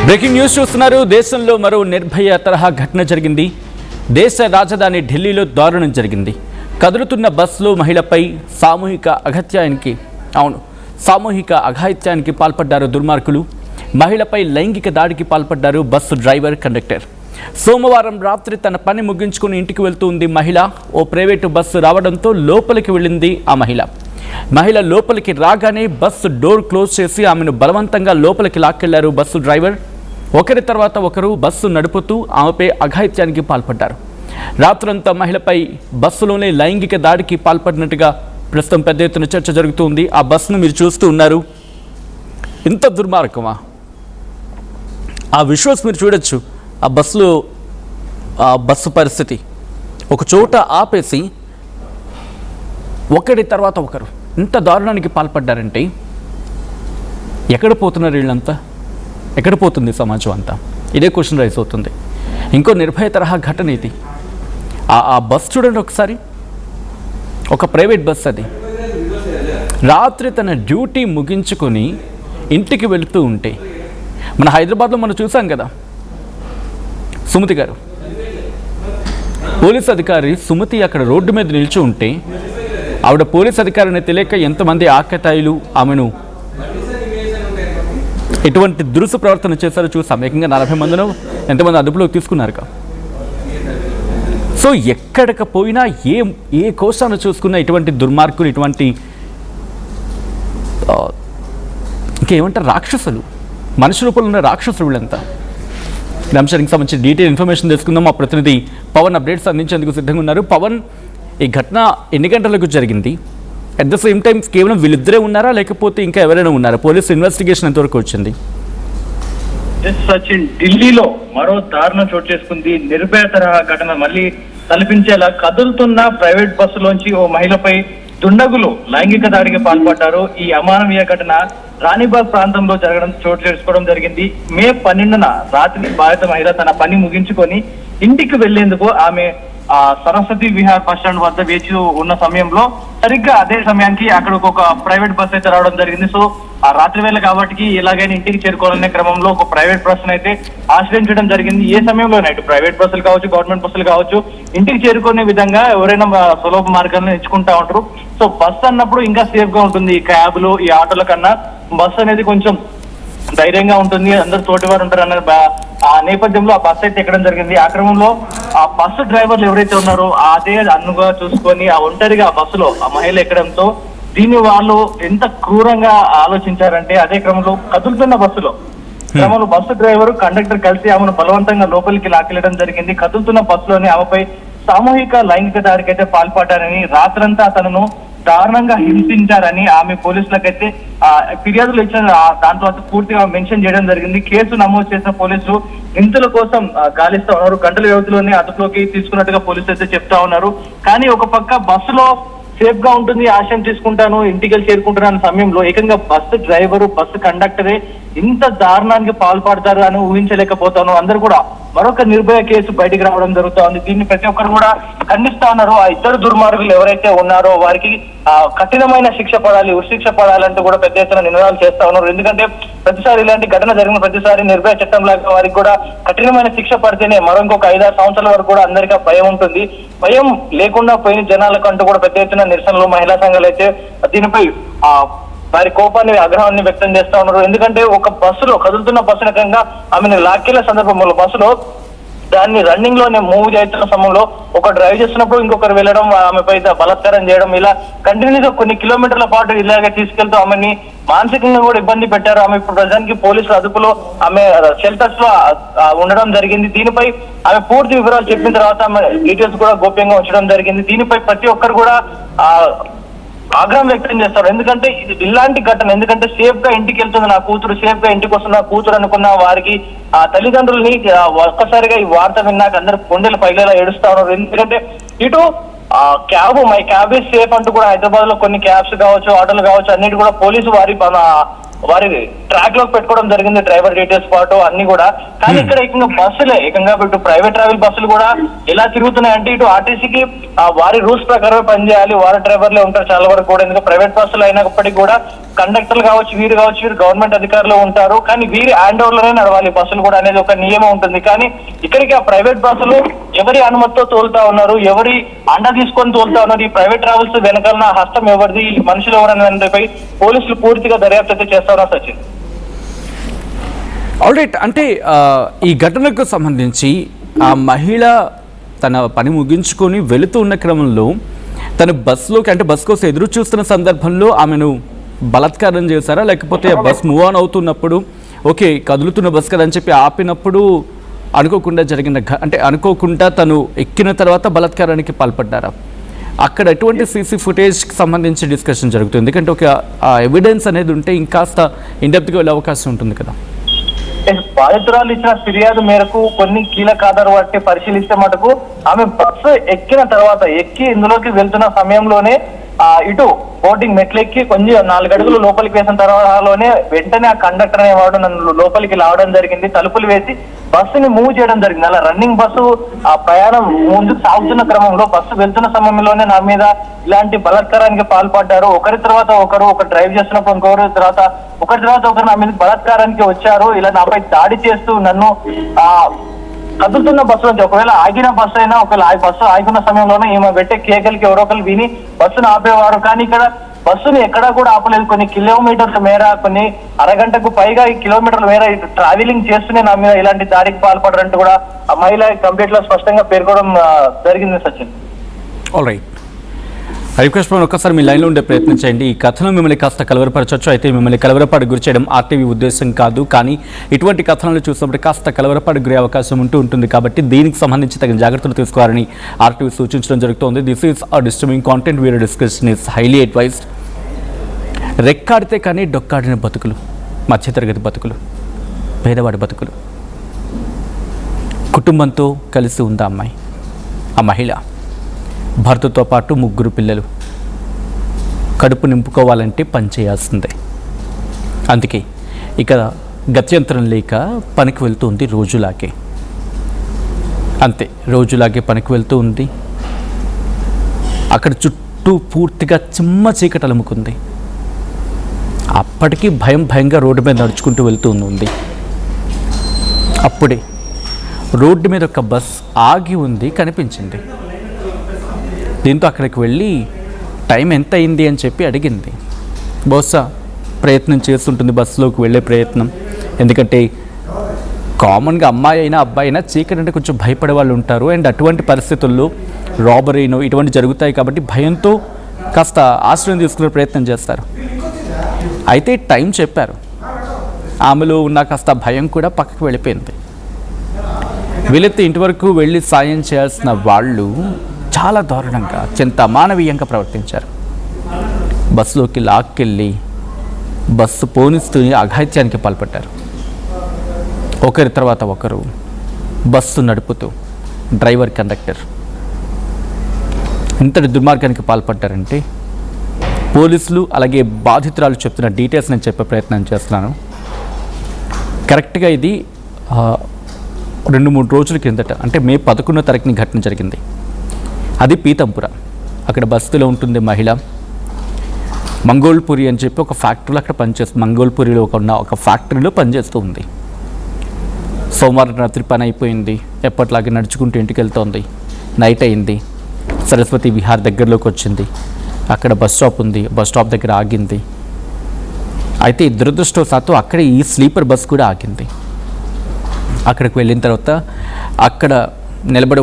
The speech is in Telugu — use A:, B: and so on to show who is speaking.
A: బ్రేకింగ్ న్యూస్ చూస్తున్నారు. దేశంలో మరో నిర్భయ తరహా ఘటన జరిగింది. దేశ రాజధాని ఢిల్లీలో దారుణం జరిగింది. కదులుతున్న బస్సులో మహిళపై సామూహిక అఘాయిత్యానికి పాల్పడ్డారు దుర్మార్గులు. మహిళపై లైంగిక దాడికి పాల్పడ్డారు బస్సు డ్రైవర్, కండక్టర్. సోమవారం రాత్రి తన పని ముగించుకుని ఇంటికి వెళ్తూ ఉంది మహిళ. ఓ ప్రైవేటు బస్సు రావడంతో లోపలికి వెళ్ళింది ఆ మహిళ లోపలికి రాగానే బస్సు డోర్ క్లోజ్ చేసి ఆమెను బలవంతంగా లోపలికి లాక్కెళ్లారు బస్సు డ్రైవర్. ఒకరి తర్వాత ఒకరు బస్సు నడుపుతూ ఆమెపై అఘాయిత్యానికి పాల్పడ్డారు. రాత్రంతా మహిళపై బస్సులోనే లైంగిక దాడికి పాల్పడినట్టుగా ప్రస్తుతం పెద్ద ఎత్తున చర్చ జరుగుతుంది. ఆ బస్సును మీరు చూస్తూ ఉన్నారు. ఇంత దుర్మార్గమా? ఆ విజువల్స్ మీరు చూడొచ్చు. ఆ బస్సు పరిస్థితి ఒక చోట ఆపేసి ఒకరి తర్వాత ఒకరు ఇంత దారుణానికి పాల్పడ్డారంటే ఎక్కడ పోతున్నారు వీళ్ళంతా? ఎక్కడ పోతుంది సమాజం అంతా? ఇదే క్వశ్చన్ రైజ్ అవుతుంది. ఇంకో నిర్భయ తరహా ఘటన ఇది. ఆ బస్ చూడండి ఒకసారి. ఒక ప్రైవేట్ బస్ అది. రాత్రి తన డ్యూటీ ముగించుకొని ఇంటికి వెళుతూ ఉంటే, మన హైదరాబాద్లో మనం చూసాం కదా, సుమతి గారు, పోలీస్ అధికారి సుమతి అక్కడ రోడ్డు మీద నిలిచి ఉంటే ఆవిడ పోలీస్ అధికారిని తెలియక ఎంతమంది ఆకతాయిలు ఆమెను ఎటువంటి దురుసు ప్రవర్తన చేశారో చూసాం. ఏకంగా 40 మందిలో ఎంతమంది అదుపులోకి తీసుకున్నారు. సో ఎక్కడికి పోయినా ఏ కోశాన్ని చూసుకున్నా ఇటువంటి దుర్మార్గులు, ఇటువంటి ఇంకేమంటారు, రాక్షసులు, మనిషి రూపంలో ఉన్న రాక్షసులు వీళ్ళంతా. ఈ అంశానికి సంబంధించి డీటెయిల్ ఇన్ఫర్మేషన్ తెలుసుకుందాం. మా ప్రతినిధి పవన్ అప్డేట్స్ అందించేందుకు సిద్ధంగా ఉన్నారు. పవన్, ఈ ఘటన ఎన్ని గంటలకు జరిగింది? అట్ ద సేమ్ టైం కేవలం వీళ్ళిద్దరే ఉన్నారా, లేకపోతే ఇంకా ఎవరైనా ఉన్నారా? పోలీసు ఇన్వెస్టిగేషన్ ఎంతవరకు వచ్చింది?
B: సచిన్, ఢిల్లీలో మరో దారుణం చోటు చేసుకుంది. నిర్భయ తరహా ఘటన మళ్ళీ తలపించేలా కదులుతున్న ప్రైవేట్ బస్సులోంచి ఓ మహిళపై దుండగులు లైంగిక దాడికి పాల్పడ్డారు. ఈ అమానవీయ ఘటన రాణిబాగ్ ప్రాంతంలో చోటు చేసుకోవడం జరిగింది. మే 12న రాత్రి బాధిత మహిళ తన పని ముగించుకొని ఇంటికి వెళ్లేందుకు ఆమె సరస్వతి విహార్ బస్ స్టాండ్ వద్ద వేచి ఉన్న సమయంలో సరిగ్గా అదే సమయానికి అక్కడికి ఒక ప్రైవేట్ బస్ అయితే రావడం జరిగింది. సో ఆ రాత్రి వేళ కాబట్టి ఎలాగైనా ఇంటికి చేరుకోవాలనే క్రమంలో ఒక ప్రైవేట్ బస్సును అయితే ఆశ్రయించడం జరిగింది. ఏ సమయంలోనే ఇటు ప్రైవేట్ బస్సులు కావచ్చు, గవర్నమెంట్ బస్సులు కావచ్చు, ఇంటికి చేరుకునే విధంగా ఎవరైనా సులభ మార్గాలను ఎంచుకుంటా ఉంటారు. సో బస్సు అన్నప్పుడు ఇంకా సేఫ్ గా ఉంటుంది. ఈ క్యాబ్లు, ఈ ఆటోల కన్నా బస్సు అనేది కొంచెం ధైర్యంగా ఉంటుంది, అందరు తోటివారు ఉంటారు అన్న ఆ నేపథ్యంలో ఆ బస్సు అయితే ఎక్కడం జరిగింది. ఆ క్రమంలో ఆ బస్సు డ్రైవర్లు ఎవరైతే ఉన్నారో అదే అన్నుగా చూసుకొని ఆ ఒంటరిగా ఆ బస్సులో ఆ మహిళ ఎక్కడంతో దీన్ని వాళ్ళు ఎంత క్రూరంగా ఆలోచించారంటే, అదే క్రమంలో కదులుతున్న బస్సులో బస్సు డ్రైవర్, కండక్టర్ కలిసి ఆమెను బలవంతంగా లోపలికి లాక్కెళ్లడం జరిగింది. కదులుతున్న బస్సులోనే ఆమెపై సామూహిక లైంగిక దాడికి అయితే పాల్పడ్డారని, రాత్రంతా తనను దారుణంగా హింసించారని ఆమె పోలీసులకైతే ఫిర్యాదులు ఇచ్చిన దాంట్లో పూర్తిగా మెన్షన్ చేయడం జరిగింది. కేసు నమోదు చేసిన పోలీసులు నిందితుల కోసం గాలిస్తా ఉన్నారు. గంటల వ్యవధిలోనే అదుపులోకి తీసుకున్నట్టుగా పోలీసులు అయితే చెప్తా ఉన్నారు. కానీ ఒక పక్క బస్సులో సేఫ్ గా ఉంటుంది, ఆశయం తీసుకుంటాను, ఇంటికి వెళ్ళి చేరుకుంటాను అనే సమయంలో ఏకంగా బస్సు డ్రైవరు, బస్సు కండక్టరే ఇంత దారుణానికి పాల్పడతారు అని ఊహించలేకపోతాను. అందరూ కూడా మరొక నిర్భయ కేసు బయటికి రావడం జరుగుతా ఉంది. దీన్ని ప్రతి ఒక్కరు కూడా ఖండిస్తా ఉన్నారు. ఆ ఇద్దరు దుర్మార్గులు ఎవరైతే ఉన్నారో వారికి కఠినమైన శిక్ష పడాలి, ఉరిశిక్ష పడాలంటూ కూడా పెద్ద ఎత్తున నినాదాలు చేస్తా ఉన్నారు. ఎందుకంటే ప్రతిసారి ఇలాంటి ఘటన జరిగిన ప్రతిసారి నిర్భయ చట్టం లాగా వారికి కూడా కఠినమైన శిక్ష పడితేనే మరో ఇంకొక 5-6 సంవత్సరాల వరకు కూడా అందరికీ భయం ఉంటుంది. భయం లేకుండా పోయిన జనాలకు అంటూ కూడా పెద్ద ఎత్తున నిరసనలు మహిళా సంఘాలు అయితే దీనిపై వారి కోపాన్ని, ఆగ్రహాన్ని వ్యక్తం చేస్తా ఉన్నారు. ఎందుకంటే ఒక బస్సులో కదులుతున్న బస్సు రకంగా ఆమెను లాక్కెళ్లే సందర్భంలో బస్సులో దాన్ని రన్నింగ్ లోనే మూవ్ చేస్తున్న సమయంలో ఒక డ్రైవ్ చేస్తున్నప్పుడు ఇంకొకరు వెళ్ళడం, ఆమెపై బలాత్కారం చేయడం, ఇలా కంటిన్యూగా కొన్ని కిలోమీటర్ల పాటు ఇలాగే తీసుకెళ్తూ ఆమెని మానసికంగా కూడా ఇబ్బంది పెట్టారు. ఆమె ఇప్పుడు ప్రజానికి పోలీసుల అదుపులో ఆమె షెల్టర్స్ లో ఉండడం జరిగింది. దీనిపై ఆమె పూర్తి వివరాలు చెప్పిన తర్వాత ఆమె డీటెయిల్స్ కూడా గోప్యంగా ఉంచడం జరిగింది. దీనిపై ప్రతి ఒక్కరు కూడా ఆగ్రహం వ్యక్తం చేస్తారు. ఎందుకంటే ఇలాంటి ఘటన, ఎందుకంటే సేఫ్ గా ఇంటికి వెళ్తుంది నా కూతురు, సేఫ్ గా ఇంటికి వస్తుంది నా కూతురు అనుకున్న వారికి ఆ తల్లిదండ్రుల్ని ఒక్కసారిగా ఈ వార్త విన్నాక అందరు గుండెలు పైలేలా ఏడుస్తా ఉన్నారు. ఎందుకంటే ఇటు మై క్యాబ్ ఈజ్ సేఫ్ అంటూ కూడా హైదరాబాద్ లో కొన్ని క్యాబ్స్ కావచ్చు, ఆటోలు కావచ్చు, అన్నిటి కూడా పోలీసు వారి వారి ట్రాక్ లోకి పెట్టుకోవడం జరిగింది, డ్రైవర్ డీటెయిల్స్ పాటు అన్ని కూడా. కానీ ఇక్కడ ఏకంగా బస్సులే ఏకంగా ఇటు ప్రైవేట్ ట్రావెల్ బస్సులు కూడా ఎలా తిరుగుతున్నాయంటే ఇటు ఆర్టీసీకి వారి రూల్స్ ప్రకారమే పనిచేయాలి, వారి డ్రైవర్లే ఉంటారు చాలా వరకు కూడా. ఎందుకంటే ప్రైవేట్ బస్సులు అయినప్పటికీ కూడా కండక్టర్లు కావచ్చు, వీరు గవర్నమెంట్ అధికారులు ఉంటారు, కానీ వీరి హ్యాండ్ ఓవర్ లోనే నడవాలి బస్సులు కూడా అనేది ఒక నియమం ఉంటుంది. కానీ ఇక్కడికి ఆ ప్రైవేట్ బస్సులు ఎవరి అనుమతితో తోలుతా ఉన్నారు, ఎవరి అండ తీసుకొని తోలుతా ఉన్నారు, ఈ ప్రైవేట్ ట్రావెల్స్ వెనకాల హస్తం ఎవరిది, ఈ మనుషులు ఎవరనేపై పోలీసులు పూర్తిగా దర్యాప్తు అయితే చేస్తా ఉన్నారు సచిన్.
A: ఆల్రైట్, అంటే ఈ ఘటనకు సంబంధించి ఆ మహిళ తన పని ముగించుకొని వెళుతూ ఉన్న క్రమంలో తన బస్సులోకి, అంటే బస్ కోసం ఎదురు చూస్తున్న సందర్భంలో ఆమెను బలాత్కారం చేశారా, లేకపోతే బస్ మూవ్ ఆన్ అవుతున్నప్పుడు ఓకే కదులుతున్న బస్ కదా అని చెప్పి ఆపినప్పుడు అనుకోకుండా జరిగిన అంటే అనుకోకుండా తను ఎక్కిన తర్వాత బలాత్కారానికి పాల్పడ్డారా? అక్కడ ఎటువంటి సీసీ ఫుటేజ్కి సంబంధించి డిస్కషన్ జరుగుతుంది, ఎందుకంటే ఒక ఎవిడెన్స్ అనేది ఉంటే ఇంకాస్త ఇన్డెప్త్గా వెళ్ళే అవకాశం ఉంటుంది కదా.
B: బాధితురాలు ఇచ్చిన ఫిర్యాదు మేరకు కొన్ని కీలక ఆధారాలు బట్టి పరిశీలిస్తే మటుకు ఆమె బస్సు ఎక్కిన తర్వాత ఇందులోకి వెళ్తున్న సమయంలోనే ఇటు బోర్డింగ్ మెట్లెక్కి కొంచెం 4 అడుగులు లోపలికి వేసిన తర్వాతలోనే వెంటనే ఆ కండక్టర్ అనేవాడు నన్ను లోపలికి లావడం జరిగింది, తలుపులు వేసి బస్సుని మూవ్ చేయడం జరిగింది. అలా రన్నింగ్ బస్సు ఆ ప్రయాణం ముందుకు సాగుతున్న క్రమంలో బస్సు వెళ్తున్న సమయంలోనే నా మీద ఇలాంటి బలాత్కారానికి పాల్పడ్డారు. ఒకరి తర్వాత ఒకరు డ్రైవ్ చేస్తున్నప్పుడు ఒకరి తర్వాత ఒకరు నా మీద బలాత్కారానికి వచ్చారు. ఇలా నాపై దాడి చేస్తూ నన్ను కదులుతున్న బస్సు నుంచి, ఒకవేళ ఆగిన బస్సు అయినా ఒకవేళ బస్సు ఆగిన సమయంలోనే ఈమె పెట్టే కేకలకి ఎవరో ఒకరు విని బస్సును ఆపేవారు. కానీ ఇక్కడ బస్సుని ఎక్కడా కూడా ఆపలేదు. కొన్ని కిలోమీటర్ల మేర, కొన్ని అరగంటకు పైగా ఈ కిలోమీటర్ల మేర ట్రావెలింగ్ చేస్తూనే నా మీద ఇలాంటి దాడికి పాల్పడరంటూ కూడా ఆ మహిళ కంప్లైంట్ లో స్పష్టంగా పేర్కొనడం జరిగింది సచిన్.
A: ఆల్రైట్, రిక్వెస్ట్ ఒక్కసారి మీ లైన్లో ఉండే ప్రయత్నం చేయండి. ఈ కథనం మిమ్మల్ని కాస్త కలవరపరచవచ్చు, అయితే మిమ్మల్ని కలవరపాటు గురి చేయడం ఆర్టీవీ ఉద్దేశం కాదు. కానీ ఇటువంటి కథనాలు చూసినప్పుడు కాస్త కలవరపాటు గురే అవకాశం ఉంటుంది కాబట్టి దీనికి సంబంధించి తగిన జాగ్రత్తలు తీసుకోవాలని ఆర్టీవీ సూచించడం జరుగుతోంది. This is a disturbing content, video discussion is highly advised. రెక్కాడితే కానీ డొక్కాడిన బతుకులు, మధ్యతరగతి బతుకులు, పేదవాడి బతుకులు. కుటుంబంతో కలిసి ఉంది అమ్మాయి, ఆ మహిళ, భర్తతో పాటు 3 పిల్లలు. కడుపు నింపుకోవాలంటే పని చేయాల్సిందే. అందుకే ఇక గత్యంతరం లేక పనికి వెళ్తూ ఉంది రోజులాగే. అంతే, రోజులాగే పనికి వెళ్తూ ఉంది. అక్కడ చుట్టూ పూర్తిగా చిమ్మ చీకటి అలుముకుంది. అప్పటికీ భయంగా రోడ్డు మీద నడుచుకుంటూ వెళ్తూ ఉంది. అప్పుడే రోడ్డు మీద ఒక బస్ ఆగి ఉంది కనిపించింది. దీంతో అక్కడికి వెళ్ళి టైం ఎంత అయింది అని చెప్పి అడిగింది. బహుశా ప్రయత్నం చేస్తుంటుంది బస్సులోకి వెళ్ళే ప్రయత్నం. ఎందుకంటే కామన్గా అమ్మాయి అయినా అబ్బాయి అయినా చీకటి అంటే కొంచెం భయపడే వాళ్ళు ఉంటారు. అండ్ అటువంటి పరిస్థితుల్లో రాబరీనో ఇటువంటి జరుగుతాయి కాబట్టి భయంతో కాస్త ఆశ్రయం తీసుకునే ప్రయత్నం చేస్తారు. అయితే టైం చెప్పారు, ఆమెలో ఉన్న కాస్త భయం కూడా పక్కకు వెళ్ళిపోయింది. వీళ్ళైతే ఇంటి వరకు వెళ్ళి సాయం చేయాల్సిన వాళ్ళు చాలా దారుణంగా, అత్యంత అమానవీయంగా ప్రవర్తించారు. బస్సులోకి లాక్కెళ్ళి బస్సు పోనిస్తూ అఘాయిత్యానికి పాల్పడ్డారు. ఒకరి తర్వాత ఒకరు బస్సు నడుపుతూ డ్రైవర్, కండక్టర్ ఇంతటి దుర్మార్గానికి పాల్పడ్డారంటే పోలీసులు అలాగే బాధితురాలు చెప్తున్న డీటెయిల్స్ నేను చెప్పే ప్రయత్నం చేస్తున్నాను. కరెక్ట్గా ఇది 2-3 రోజుల కిందట, అంటే మే 11వ తారీఖున ఘటన జరిగింది. అది పీతంపుర. అక్కడ బస్తీలో ఉంటుంది మహిళ. మంగోల్పురి అని చెప్పి ఒక ఫ్యాక్టరీలో అక్కడ పనిచేస్తుంది. మంగోల్పురిలో ఉన్న ఒక ఫ్యాక్టరీలో పనిచేస్తూ ఉంది. సోమవారం రాత్రి పని అయిపోయింది, ఎప్పటిలాగే నడుచుకుంటూ ఇంటికి వెళ్తోంది. నైట్ అయింది. సరస్వతి విహార్ దగ్గరలోకి వచ్చింది. అక్కడ బస్ స్టాప్ ఉంది, బస్ స్టాప్ దగ్గర ఆగింది. అయితే దురదృష్టవశాత్తు అక్కడ ఈ స్లీపర్ బస్ కూడా ఆగింది. అక్కడికి వెళ్ళిన తర్వాత అక్కడ నిలబడి